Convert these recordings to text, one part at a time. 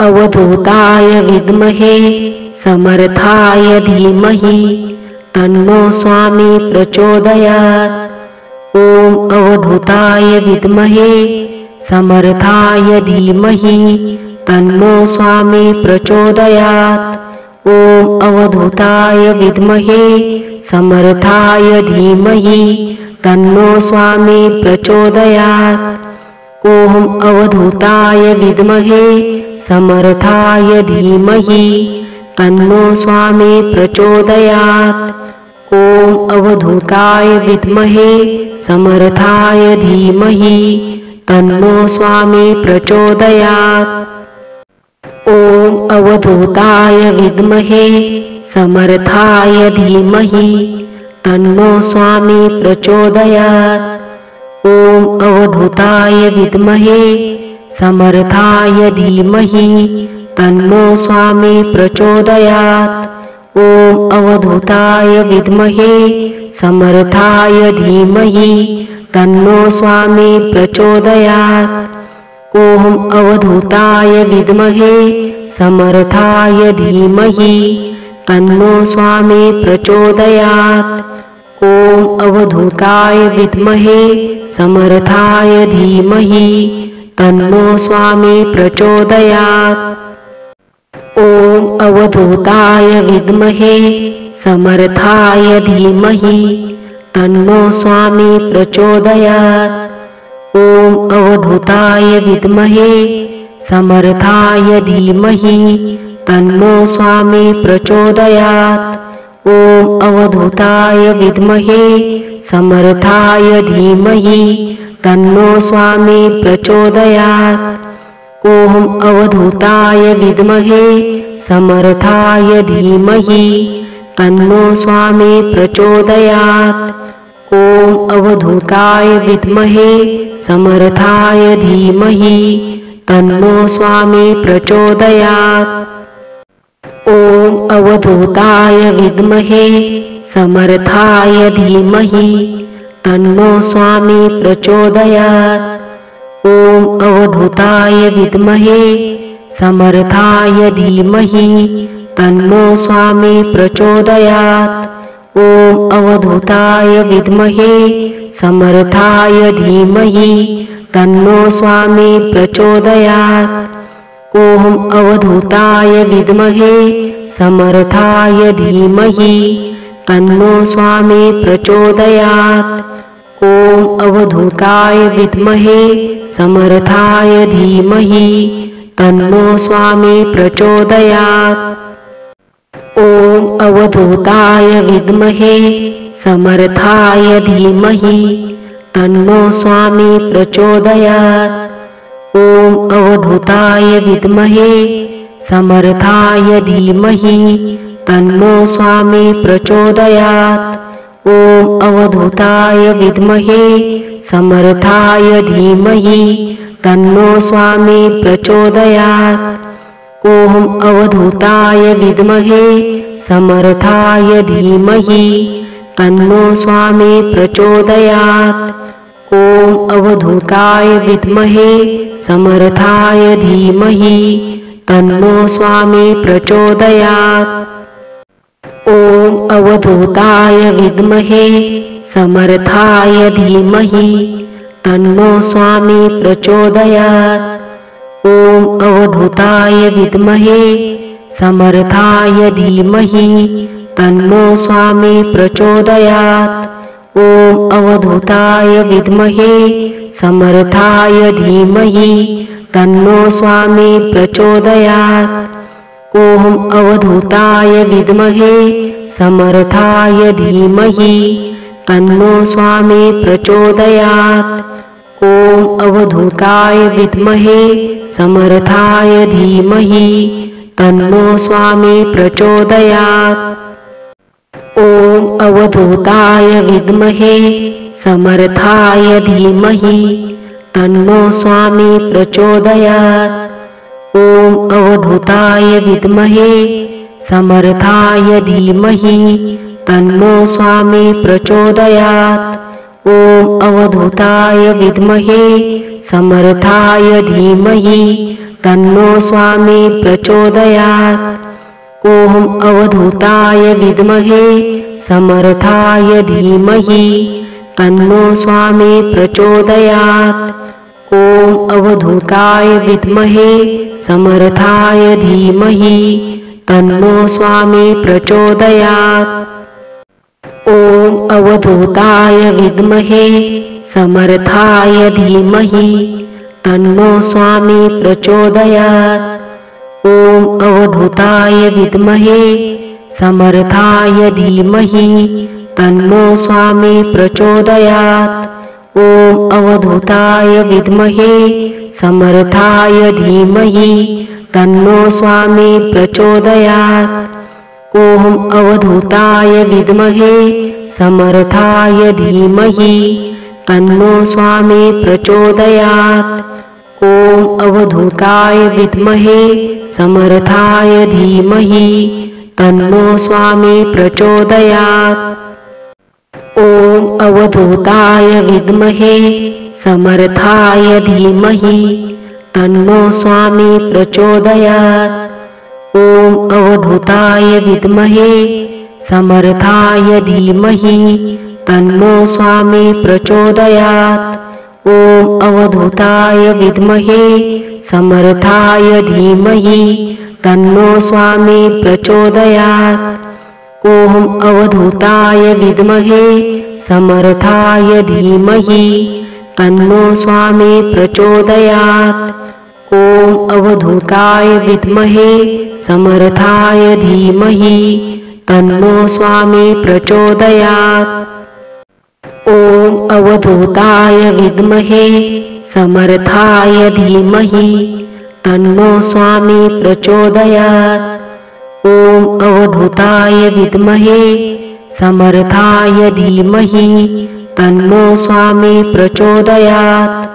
अवधूताय विद्महे समर्थाय धीमहि तन्नो स्वामी प्रचोदयात्। ॐ अवधूताय विद्महे समर्थाय धीमहि तन्नो स्वामी प्रचोदयात्। ॐ अवधूताय विद्महे समर्थाय धीमहि तन्नो स्वामी प्रचोदयात्। ॐ अवधूताय विद्महे समर्थाय धीमहि तन्नो स्वामी प्रचोदयात्। ॐ अवधूताय विद्महे समर्थाय धीमहि तन्नो स्वामी प्रचोदयात्। ॐ अवधूताय विद्महे समर्थाय धीमहि तन्नो स्वामी प्रचोदयात्। ॐ अवधूताय विद्महे समर्थाय धीमहि तन्नो स्वामी प्रचोदयात्। ॐ अवधूताय विद्महे समर्थाय धीमहि तन्नो स्वामी प्रचोदयात्। ॐ अवधूताय विद्महे समर्थाय धीमहि तन्नो स्वामी प्रचोदयात्। ॐ अवधूताय विद्महे समर्थाय धीमहि तन्नो स्वामी प्रचोदयात्। ॐ अवधूताय विद्महे समर्थाय धीमहि तन्नो स्वामी प्रचोदयात्। ॐ अवधूताय विद्महे समर्थाय धीमहि तन्नो स्वामी प्रचोदयात्। ॐ अवधूताय विद्महे समर्थाय धीमहि तन्नो स्वामी प्रचोदयात्। ॐ अवधूताय विद्महे समर्थाय धीमहि तन्नो स्वामी प्रचोदयात्। ॐ अवधूताय विद्महे समर्थाय धीमहि तन्नो स्वामी प्रचोदयात्। ॐ अवधूताय विद्महे समर्थाय धीमहि तन्नो स्वामी प्रचोदयात्। ॐ अवधूताय विद्महे समर्थाय धीमहि तन्नो स्वामी प्रचोदयात्। ॐ अवधूताय विद्महे समर्थाय धीमहि तन्नो स्वामी प्रचोदयात्। ॐ अवधूताय विद्महे समर्थाय धीमहि तन्नो स्वामी प्रचोदयात्। ॐ अवधूताय विद्महे समर्थाय धीमहि तन्नो स्वामी प्रचोदयात्। ॐ अवधूताय विद्महे समर्थाय धीमहि तन्नो स्वामी प्रचोदयात्। ॐ अवधूताय विद्महे समर्थाय धीमहि तन्नो स्वामी प्रचोदयात्। ॐ अवधूताय विद्महे समर्थाय धीमहि तन्नो स्वामी प्रचोदयात्। ॐ अवधूताय विद्महे समर्थाय धीमहि तन्नो स्वामी प्रचोदयात्। ॐ अवधूताय विद्महे समर्थाय धीमहि तन्नो स्वामी प्रचोदयात्। ॐ अवधूताय विद्महे समर्थाय धीमहि तन्नो स्वामी प्रचोदयात्। ॐ अवधूताय विद्महे समर्थाय धीमहि तन्नो स्वामी प्रचोदयात्। ॐ अवधूताय विद्महे समर्थाय धीमहि तन्नो स्वामी प्रचोदयात्। ॐ अवधूताय विद्महे समर्थाय धीमहि तन्नो स्वामी प्रचोदयात्। ॐ अवधूताय विद्महे समर्थाय धीमहि तन्नो स्वामी प्रचोदयात्। ॐ अवधूताय विद्महे समर्थाय धीमहि तन्नो स्वामी प्रचोदयात्। ॐ अवधूताय विद्महे समर्थाय धीमहि तन्नो स्वामी प्रचोदयात्। ॐ अवधूताय विद्महे समर्थाय धीमहि तन्नो स्वामी प्रचोदयात्। ॐ अवधूताय विद्महे समर्थाय धीमहि तन्नो स्वामी प्रचोदयात्। ॐ अवधूताय विद्महे समर्थाय धीमहि तन्नो स्वामी प्रचोदयात्। ॐ अवधूताय विद्महे समर्थाय धीमहि तन्नो स्वामी प्रचोदयात्। ॐ अवधूताय विद्महे समर्थाय धीमहि तन्नो स्वामी प्रचोदयात्। ॐ अवधूताय विद्महे समर्थाय धीमहि तन्नो स्वामी प्रचोदयात्। ॐ अवधूताय विद्महे समर्थाय धीमहि तन्नो स्वामी प्रचोदयात्। ॐ अवधूताय विद्महे समर्थाय धीमहि तन्नो स्वामी प्रचोदयात्। ॐ अवधूताय विद्महे समर्थाय धीमहि तन्नो स्वामी प्रचोदयात्। ॐ अवधूताय विद्महे समर्थाय धीमहि तन्नो स्वामी प्रचोदयात्। ॐ अवधूताय विद्महे समर्थाय धीमहि तन्नो स्वामी प्रचोदयात्। ॐ अवधूताय विद्महे समर्थाय धीमहि तन्नो स्वामी प्रचोदयात्। ॐ अवधूताय विद्महे समर्थाय धीमहि तन्नो स्वामी प्रचोदयात्। ॐ अवधूताय विद्महे समर्थाय धीमहि तन्नो स्वामी प्रचोदयात्। ॐ अवधूताय विद्महे समर्थाय धीमहि तन्नो स्वामी प्रचोदयात्।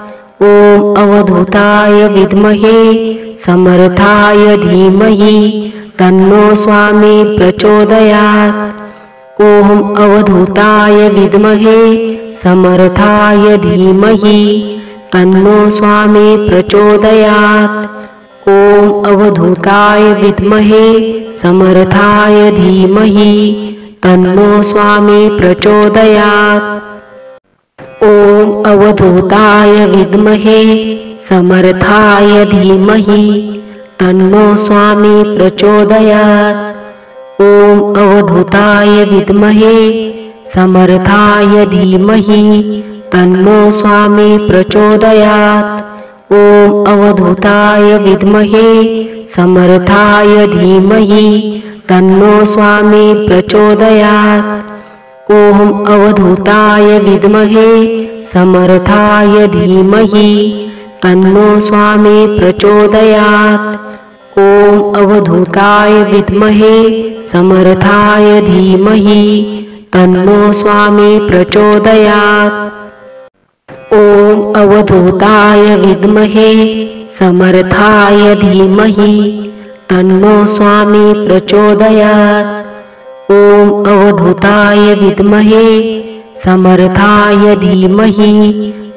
ॐ अवधूताय विद्महे समर्थाय धीमहि तन्नो स्वामी प्रचोदयात्। ॐ अवधूताय विद्महे समर्थाय धीमहि तन्नो स्वामी प्रचोदयात्। ॐ अवधूताय विद्महे समर्थाय धीमहि तन्नो स्वामी प्रचोदयात्। ॐ अवधूताय विद्महे समर्थाय धीमहि तन्नो स्वामी प्रचोदयात्। ॐ अवधूताय विद्महे समर्थाय धीमहि तन्नो स्वामी प्रचोदयात्। ॐ अवधूताय विद्महे समर्थाय धीमहि तन्नो स्वामी प्रचोदयात्। ॐ अवधूताय विद्महे समर्थाय धीमहि तन्नो स्वामी प्रचोदयात्। ॐ अवधूताय विद्महे समर्थाय धीमहि तन्नो स्वामी प्रचोदयात्। ॐ अवधूताय विद्महे समर्थाय धीमहि तन्नो स्वामी प्रचोदयात्। ॐ अवधूताय विद्महे समर्थाय धीमहि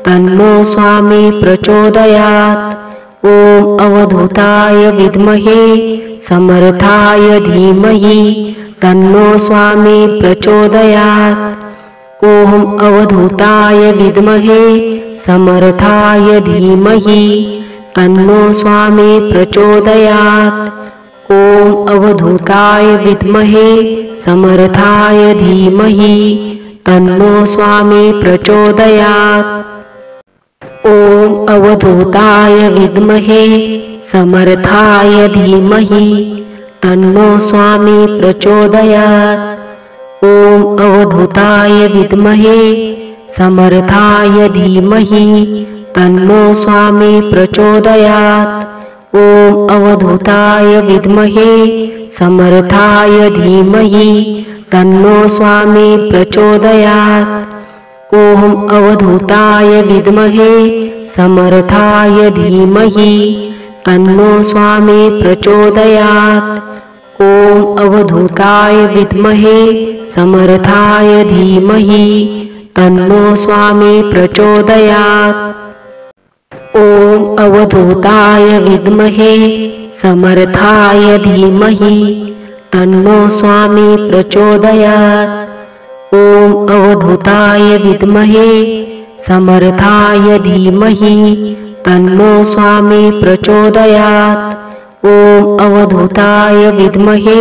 तन्नो स्वामी प्रचोदयात्। ॐ अवधूताय विद्महे समर्थाय धीमहि तन्नो स्वामी प्रचोदयात्। ॐ अवधूताय विद्महे समर्थाय धीमहि तन्नो स्वामी प्रचोदयात्। ॐ अवधूताय विद्महे समर्थाय धीमहि तन्नो स्वामी प्रचोदयात्। ॐ अवधूताय विद्महे समर्थाय धीमहि तन्नो स्वामी प्रचोदयात्। ॐ अवधूताय विद्महे समर्थाय धीमहि तन्नो स्वामी प्रचोदयात्। ॐ अवधूताय विद्महे समर्थाय धीमहि तन्नो स्वामी प्रचोदयात्। ॐ अवधूताय विद्महे समर्थाय धीमहि तन्नो स्वामी प्रचोदयात्। ॐ अवधूताय विद्महे समर्थाय धीमहि तन्नो स्वामी प्रचोदयात्। ॐ ॐ अवधूताय विद्महे समर्थाय धीमहि तन्नो स्वामी प्रचोदयात्। ॐ अवधूताय विद्महे समर्थाय धीमहि तन्नो स्वामी प्रचोदयात्। ॐ अवधूताय विद्महे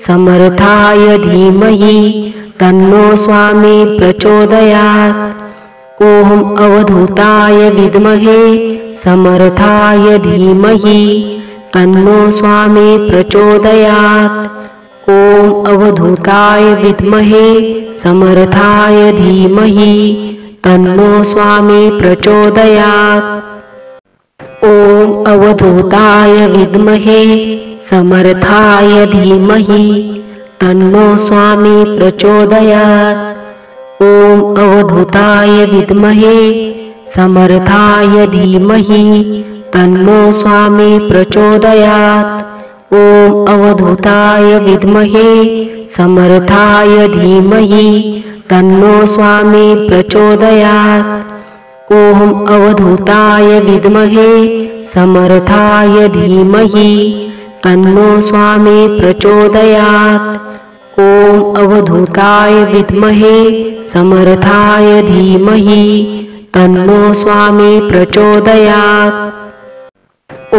समर्थाय धीमहि तन्नो स्वामी प्रचोदयात्। ॐ अवधूताय विद्महे समर्थाय धीमहि तन्नो स्वामी प्रचोदयात्। ॐ अवधूताय विद्महे समर्थाय धीमहि तन्नो स्वामी प्रचोदयात्। ॐ अवधूताय विद्महे समर्थाय धीमहि तन्नो स्वामी प्रचोदयात्। ॐ अवधूताय विद्महे समर्थाय धीमहि तन्नो स्वामी प्रचोदयात्। ॐ अवधूताय विद्महे समर्थाय धीमहि तन्नो स्वामी प्रचोदयात्। ॐ अवधूताय विद्महे समर्थाय धीमहि तन्नो स्वामी प्रचोदयात्। ॐ अवधूताय विद्महे समर्थाय धीमहि तन्नो स्वामी प्रचोदयात्। ॐ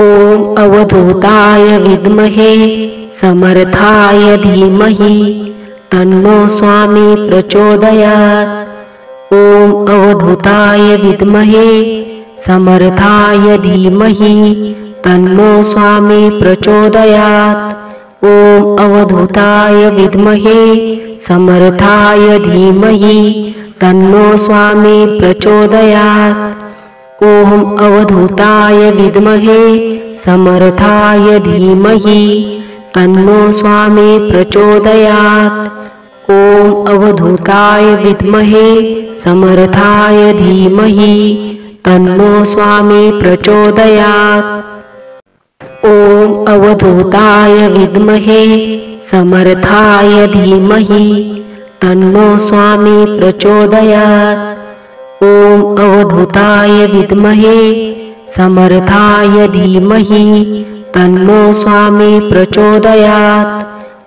अवधूताय विद्महे समर्थाय धीमहि तन्नो स्वामी प्रचोदयात्। ॐ अवधूताय विद्महे समर्थाय धीमहि तन्नो स्वामी प्रचोदयात्। ॐ अवधूताय विद्महे समर्थाय धीमहि तन्नो स्वामी प्रचोदयात्। ॐ अवधूताय विद्महे समर्थाय धीमहि तन्नो स्वामी प्रचोदयात्। ॐ अवधूताय विद्महे समर्थाय धीमहि तन्नो स्वामी प्रचोदयात्। ॐ अवधूताय विद्महे समर्थाय धीमहि तन्नो स्वामी प्रचोदयात्। ॐ अवधूताय विद्महे समर्थाय धीमहि तन्नो स्वामी प्रचोदयात्।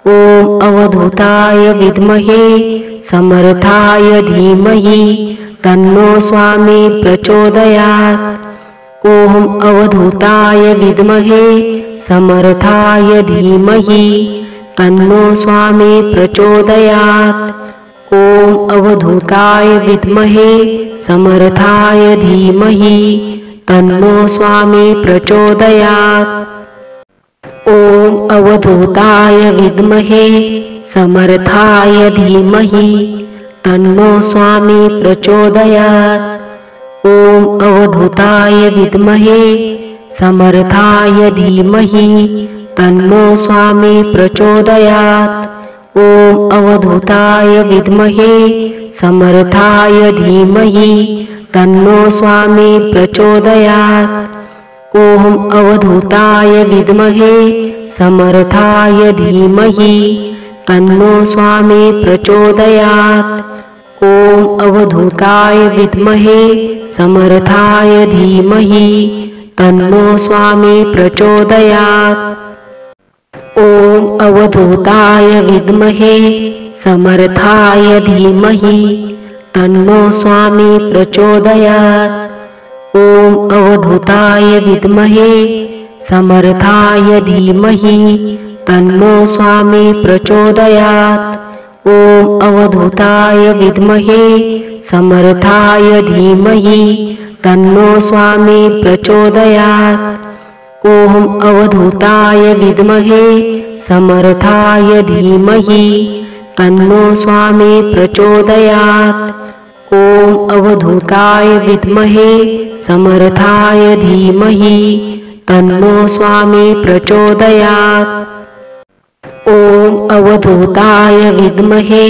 ॐ अवधूताय विद्महे समर्थाय धीमहि तन्नो स्वामी प्रचोदयात्। ॐ अवधूताय विद्महे समर्थाय धीमहि तन्नो स्वामी प्रचोदयात्। ॐ अवधूताय विद्महे समर्थाय धीमहि तन्नो स्वामी प्रचोदयात्। ॐ अवधूताय विद्महे समर्थाय धीमहि तन्नो स्वामी प्रचोदयात्। ॐ अवधूताय विद्महे समर्थाय धीमहि तन्नो स्वामी प्रचोदयात्। ॐ अवधूताय विद्महे समर्थाय धीमहि तन्नो स्वामी प्रचोदयात्। ॐ अवधूताय विद्महे समर्थाय धीमहि तन्नो स्वामी प्रचोदयात्। ॐ अवधूताय विद्महे समर्थाय धीमहि तन्नो स्वामी प्रचोदयात्। ॐ अवधूताय विद्महे समर्थाय धीमहि तन्नो स्वामी प्रचोदयात्। ॐ अवधूताय विद्महे समर्थाय धीमहि तन्नो स्वामी प्रचोदयात्। ॐ अवधूताय विद्महे समर्थाय धीमहि तन्नो स्वामी प्रचोदयात्। ॐ अवधूताय विद्महे समर्थाय धीमहि तन्नो स्वामी प्रचोदयात्। ॐ अवधूताय विद्महे समर्थाय धीमहि तन्नो स्वामी प्रचोदयात्। ॐ अवधूताय विद्महे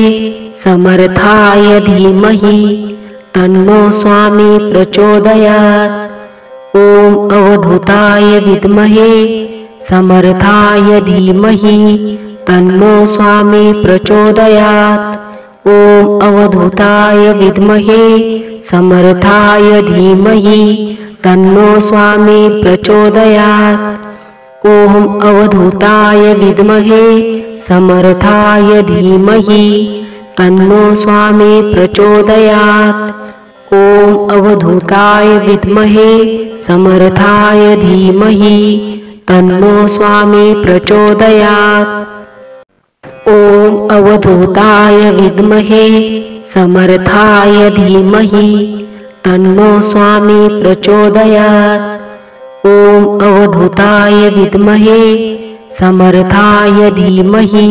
समर्थाय धीमहि तन्नो स्वामी प्रचोदयात्। ॐ अवधूताय विद्महे समर्थाय धीमहि तन्नो स्वामी प्रचोदयात्। ॐ अवधूताय विद्महे समर्थाय धीमहि तन्नो स्वामी प्रचोदयात्। ॐ अवधूताय विद्महे समर्थाय धीमहि तन्नो स्वामी प्रचोदयात्। ॐ अवधूताय विद्महे समर्थाय धीमहि तन्नो स्वामी प्रचोदयात्। ॐ अवधूताय विद्महे समर्थाय धीमहि तन्नो स्वामी प्रचोदयात्। ॐ अवधूताय विद्महे समर्थाय धीमहि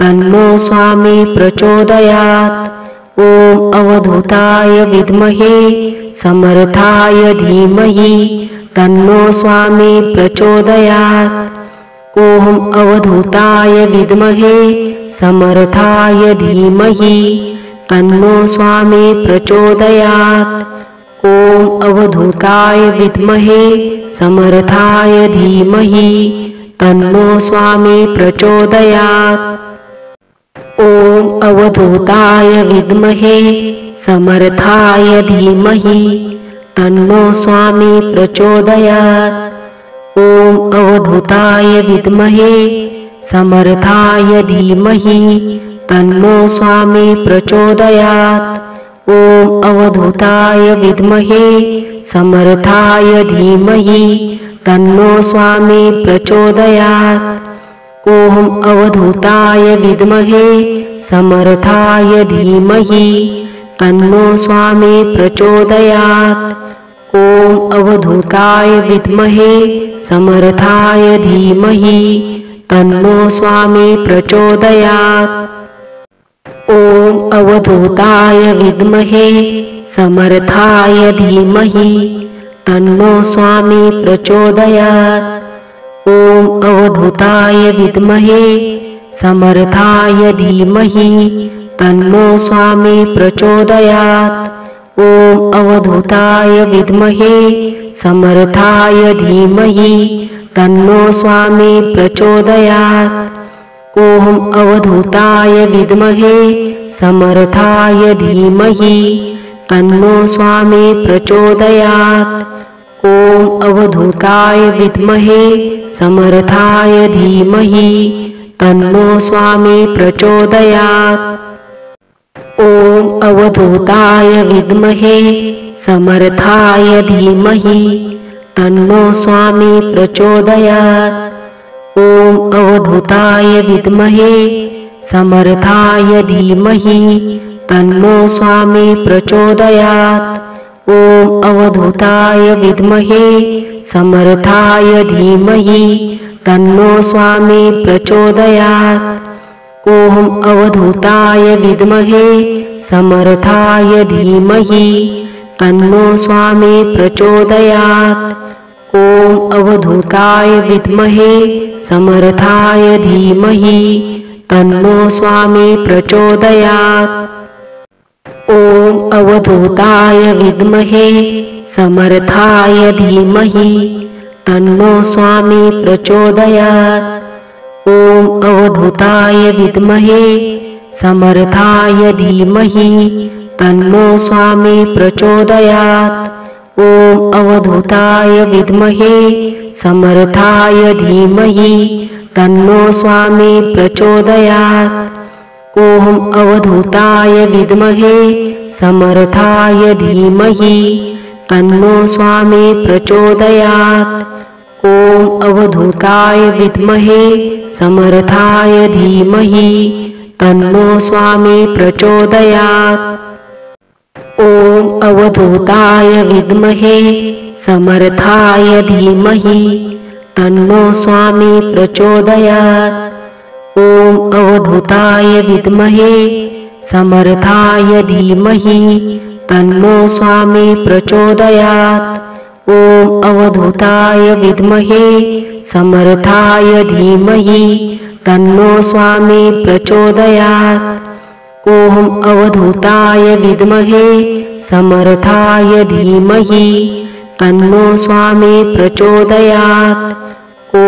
तन्नो स्वामी प्रचोदयात्। ॐ अवधूताय विद्महे समर्थाय धीमहि तन्नो स्वामी प्रचोदयात्। ॐ अवधूताय विद्महे समर्थाय धीमहि तन्नो स्वामी प्रचोदयात्। ॐ अवधूताय विद्महे समर्थाय धीमहि तन्नो स्वामी प्रचोदयात्। ॐ अवधूताय विद्महे समर्थाय धीमहि तन्नो स्वामी प्रचोदयात्। ॐ अवधूताय विद्महे समर्थाय धीमहि तन्नो स्वामी प्रचोदयात्। ॐ अवधूताय विद्महे समर्थाय धीमहि तन्नो स्वामी प्रचोदयात्। ॐ अवधूताय विद्महे समर्थाय धीमहि तन्नो स्वामी प्रचोदयात्। ॐ अवधूताय विद्महे समर्थाय धीमहि तन्नो स्वामी प्रचोदयात्। ॐ अवधूताय विद्महे समर्थाय धीमहि तन्नो स्वामी प्रचोदयात्। ॐ अवधूताय विद्महे समर्थाय धीमहि तन्नो स्वामी प्रचोदयात्। ॐ अवधूताय विद्महे समर्थाय धीमहि तन्नो स्वामी प्रचोदयात्। ॐ अवधूताय विद्महे समर्थाय धीमहि तन्नो स्वामी प्रचोदयात्। ॐ अवधूताय विद्महे समर्थाय धीमहि तन्नो स्वामी प्रचोदयात्। ॐ अवधूताय विद्महे समर्थाय धीमहि तन्नो स्वामी प्रचोदयात्। ॐ अवधूताय विद्महे समर्थाय धीमहि तन्नो स्वामी प्रचोदयात्। ॐ अवधूताय विद्महे समर्थाय धीमहि तन्नो स्वामी प्रचोदयात्। ॐ अवधूताय विद्महे समर्थाय धीमहि तन्नो स्वामी प्रचोदयात्। ॐ अवधूताय विद्महे समर्थाय धीमहि तन्नो स्वामी प्रचोदयात्। ॐ अवधूताय विद्महे समर्थाय धीमहि तन्नो स्वामी प्रचोदयात्। ॐ अवधूताय विद्महे समर्थाय धीमहि तन्नो स्वामी प्रचोदयात्। ॐ अवधूताय विद्महे समर्थाय धीमहि तन्नो स्वामी प्रचोदयात्। ॐ अवधूताय विद्महे समर्थाय धीमहि तन्नो स्वामी प्रचोदयात्। ॐ अवधूताय विद्महे समर्थाय धीमहि तन्नो स्वामी प्रचोदयात्। ॐ अवधूताय विद्महे समर्थाय धीमहि तन्नो स्वामी प्रचोदयात्। ॐ अवधूताय विद्महे समर्थाय धीमहि तन्नो स्वामी प्रचोदयात्। ॐ अवधूताय विद्महे समर्थाय धीमहि तन्नो स्वामी प्रचोदयात्। ॐ अवधूताय विद्महे समर्थाय धीमहि तन्नो स्वामी प्रचोदयात्। ॐ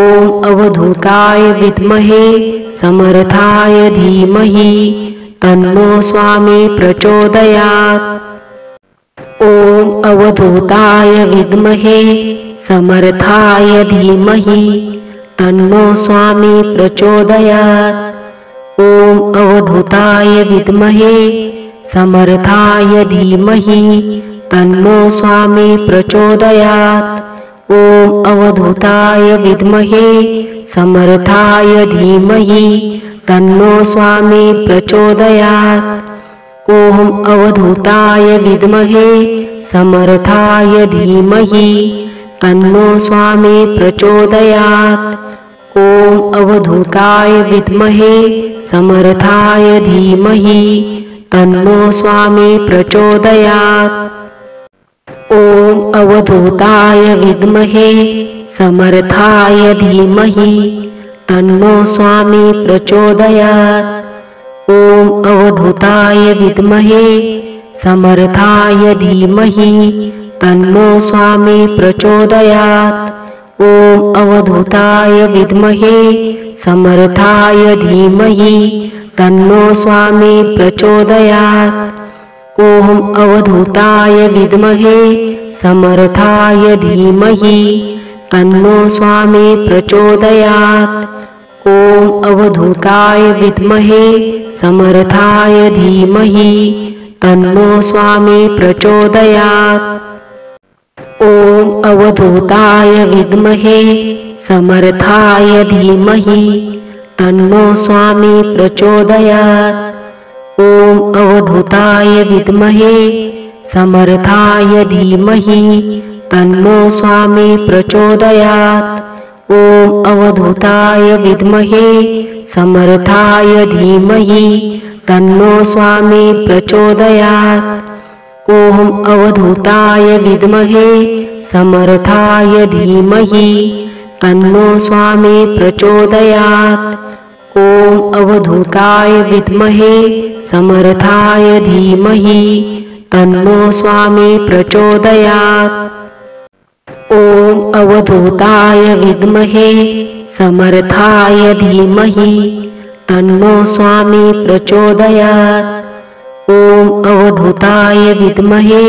अवधूताय विद्महे समर्थाय धीमहि तन्नो स्वामी प्रचोदयात्। ॐ अवधूताय विद्महे समर्थाय धीमहि तन्नो स्वामी प्रचोदयात्। ॐ अवधूताय विद्महे समर्थाय धीमहि तन्नो स्वामी प्रचोदयात्। ॐ अवधूताय विद्महे समर्थाय धीमहि तन्नो स्वामी प्रचोदयात्। ॐ अवधूताय विद्महे समर्थाय धीमहि तन्नो स्वामी प्रचोदयात्। ॐ अवधूताय विद्महे समर्थाय धीमहि तन्नो स्वामी प्रचोदयात्। ॐ अवधूताय विद्महे समर्थाय धीमहि तन्नो स्वामी प्रचोदयात्। ॐ अवधूताय विद्महे समर्थाय धीमहि तन्नो स्वामी प्रचोदयात्। ॐ अवधूताय विद्महे समर्थाय धीमहि तन्नो स्वामी प्रचोदयात्। ॐ अवधूताय विद्महे समर्थाय धीमहि तन्नो स्वामी प्रचोदयात्। ॐ अवधूताय विद्महे समर्थाय धीमहि तन्नो स्वामी प्रचोदयात्। ॐ अवधूताय विद्महे समर्थाय धीमहि तन्नो स्वामी प्रचोदयात्। ॐ अवधूताय विद्महे समर्थाय धीमहि तन्नो स्वामी प्रचोदयात्। ॐ अवधूताय विद्महे समर्थाय धीमहि तन्नो स्वामी प्रचोदयात्। ॐ अवधूताय विद्महे समर्थाय धीमहि तन्नो स्वामी प्रचोदयात्। ॐ अवधूताय विद्महे समर्थाय धीमहि तन्नो स्वामी प्रचोदयात्। ॐ अवधूताय विद्महे समर्थाय धीमहि तन्नो स्वामी प्रचोदयात्। ॐ अवधूताय विद्महे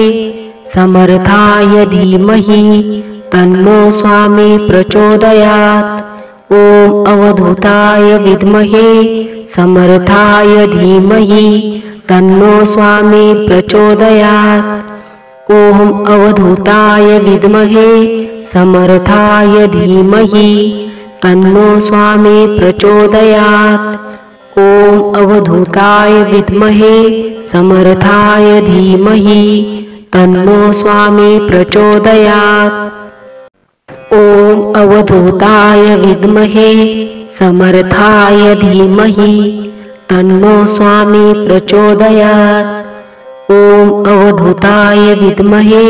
समर्थाय धीमहि तन्नो स्वामी प्रचोदयात्। ॐ अवधूताय विद्महे समर्थाय धीमहि तन्नो स्वामी प्रचोदयात्। ॐ अवधूताय विद्महे समर्थाय धीमहि तन्नो स्वामी प्रचोदयात्। ॐ अवधूताय विद्महे समर्थाय धीमहि तन्नो स्वामी प्रचोदयात्। ॐ अवधूताय विद्महे समर्थाय धीमहि तन्नो स्वामी प्रचोदयात्। ॐ अवधूताय विद्महे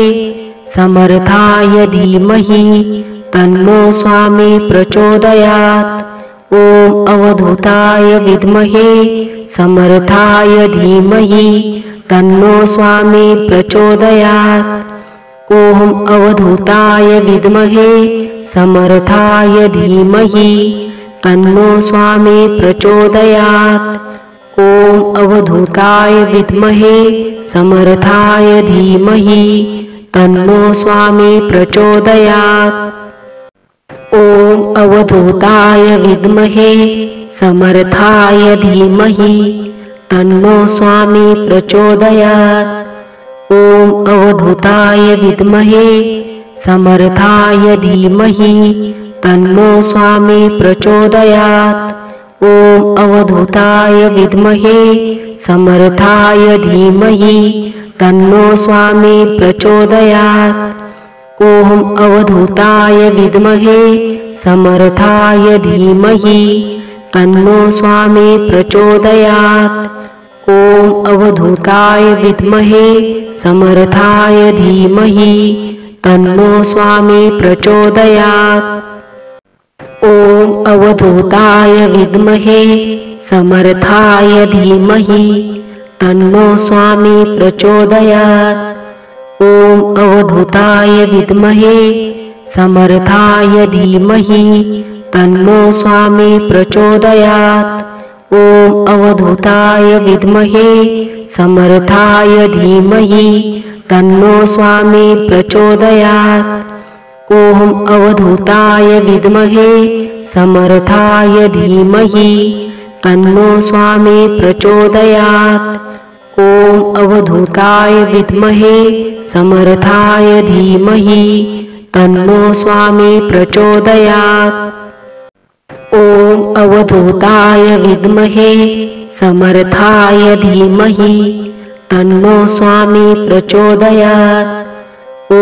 समर्थाय धीमहि तन्नो स्वामी प्रचोदयात्। ॐ अवधूताय विद्महे समर्थाय धीमहि तन्नो स्वामी प्रचोदयात्। ॐ अवधूताय विद्महे समर्थाय धीमहि तन्नो स्वामी प्रचोदयात्। ॐ अवधूताय विद्महे समर्थाय धीमहि तन्नो स्वामी प्रचोदयात्। ॐ अवधूताय विद्महे समर्थाय धीमहि तन्नो स्वामी प्रचोदयात्। ॐ अवधूताय विद्महे समर्थाय धीमहि तन्नो स्वामी प्रचोदयात्। ॐ अवधूताय विद्महे समर्थाय धीमहि तन्नो स्वामी प्रचोदयात्। ॐ अवधूताय विद्महे समर्थाय धीमहि तन्नो स्वामी प्रचोदयात्। ॐ अवधूताय विद्महे समर्थाय धीमहि तन्नो स्वामी प्रचोदयात्। ॐ अवधूताय विद्महे समर्थाय धीमहि तन्नो स्वामी प्रचोदयात्। ॐ अवधूताय विद्महे समर्थाय धीमहि तन्नो स्वामी प्रचोदयात्। ॐ अवधूताय विद्महे समर्थाय धीमहि तन्नो स्वामी प्रचोदयात्। ॐ अवधूताय विद्महे समर्थाय धीमहि तन्नो स्वामी प्रचोदयात्। ॐ अवधूताय विद्महे समर्थाय धीमहि तन्नो स्वामी प्रचोदयात्। ॐ अवधूताय विद्महे समर्थाय धीमहि तन्नो स्वामी प्रचोदयात्। ॐ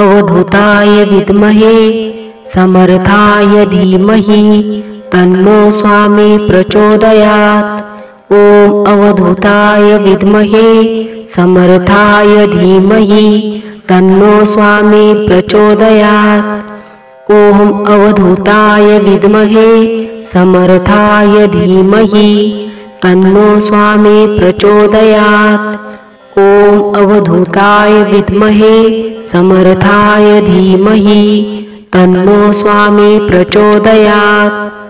अवधूताय विद्महे समर्थाय धीमहि तन्नो स्वामी प्रचोदयात्। ॐ अवधूताय विद्महे समर्थाय धीमहि तन्नो स्वामी प्रचोदयात्। ॐ अवधूताय विद्महे समर्थाय धीमहि तन्नो स्वामी प्रचोदयात्। ॐ अवधूताय विद्महे समर्थाय धीमहि तन्नो स्वामी प्रचोदयात्।